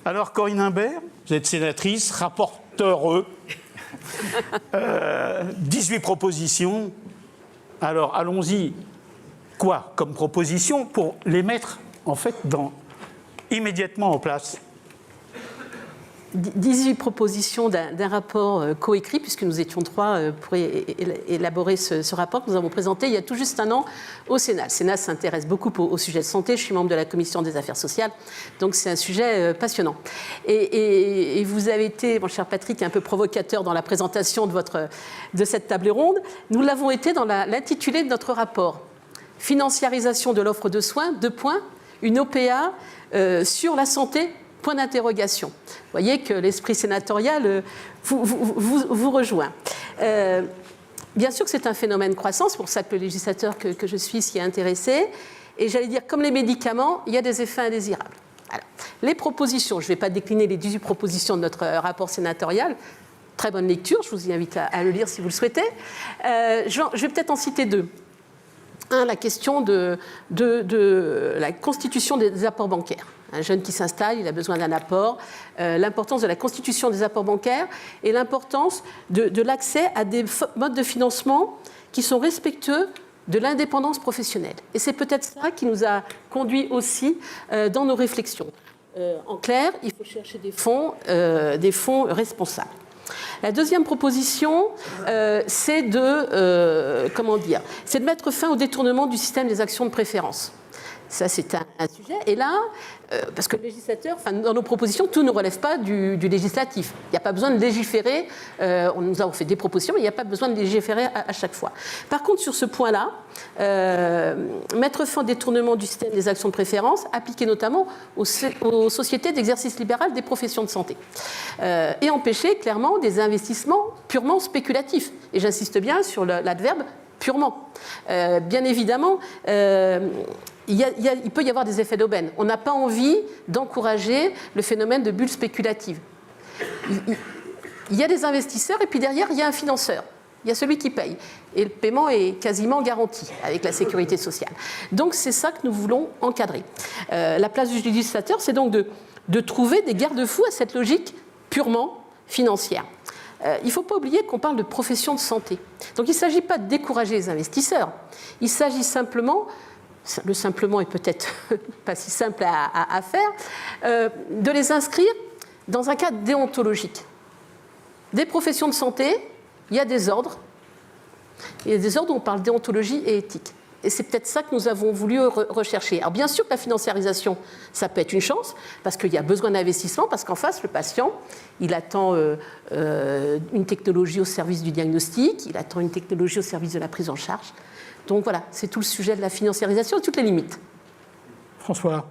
Alors, Corinne Imbert, vous êtes sénatrice, rapporteure, 18 propositions. Alors, allons-y. Quoi comme proposition pour les mettre, en fait, immédiatement en place? 18 propositions d'un rapport coécrit, puisque nous étions 3 pour élaborer ce rapport que nous avons présenté il y a tout juste un an au Sénat. Le Sénat s'intéresse beaucoup au sujet de santé. Je suis membre de la Commission des affaires sociales, donc c'est un sujet passionnant. Et vous avez été, mon cher Patrick, un peu provocateur dans la présentation de cette table ronde. Nous l'avons été dans l'intitulé de notre rapport. Financiarisation de l'offre de soins, une OPA sur la santé, point d'interrogation. Vous voyez que l'esprit sénatorial vous rejoint. Bien sûr que c'est un phénomène croissant, c'est pour ça que le législateur que je suis s'y est intéressé. Et j'allais dire, comme les médicaments, il y a des effets indésirables. Alors, les propositions, je ne vais pas décliner les 18 propositions de notre rapport sénatorial. Très bonne lecture, je vous y invite à le lire si vous le souhaitez. Je vais peut-être en citer 2. La question de la constitution des apports bancaires. Un jeune qui s'installe, il a besoin d'un apport. L'importance de la constitution des apports bancaires et l'importance de l'accès à des modes de financement qui sont respectueux de l'indépendance professionnelle. Et c'est peut-être ça qui nous a conduit aussi dans nos réflexions. En clair, il faut chercher des fonds responsables. La deuxième proposition, c'est de mettre fin au détournement du système des actions de préférence. Ça, c'est un sujet. Et là, parce que le législateur, dans nos propositions, tout ne relève pas du législatif. Il n'y a pas besoin de légiférer. Nous avons fait des propositions, mais il n'y a pas besoin de légiférer à chaque fois. Par contre, sur ce point-là, mettre fin au détournement du système des actions de préférence, appliqué notamment aux sociétés d'exercice libéral des professions de santé. Et empêcher clairement des investissements purement spéculatifs. Et j'insiste bien sur l'adverbe purement. Bien évidemment, il peut y avoir des effets d'aubaine. On n'a pas envie d'encourager le phénomène de bulles spéculatives. Il y a des investisseurs et puis derrière, il y a un financeur. Il y a celui qui paye. Et le paiement est quasiment garanti avec la sécurité sociale. Donc, c'est ça que nous voulons encadrer. La place du législateur, c'est donc de trouver des garde-fous à cette logique purement financière. Il ne faut pas oublier qu'on parle de profession de santé. Donc, il ne s'agit pas de décourager les investisseurs. Il s'agit simplement, le simplement est peut-être pas si simple à faire, de les inscrire dans un cadre déontologique. Des professions de santé, il y a des ordres. Il y a des ordres où on parle déontologie et éthique. Et c'est peut-être ça que nous avons voulu rechercher. Alors bien sûr que la financiarisation, ça peut être une chance, parce qu'il y a besoin d'investissement, parce qu'en face, le patient, il attend une technologie au service du diagnostic, il attend une technologie au service de la prise en charge. Donc voilà, c'est tout le sujet de la financiarisation et toutes les limites. François.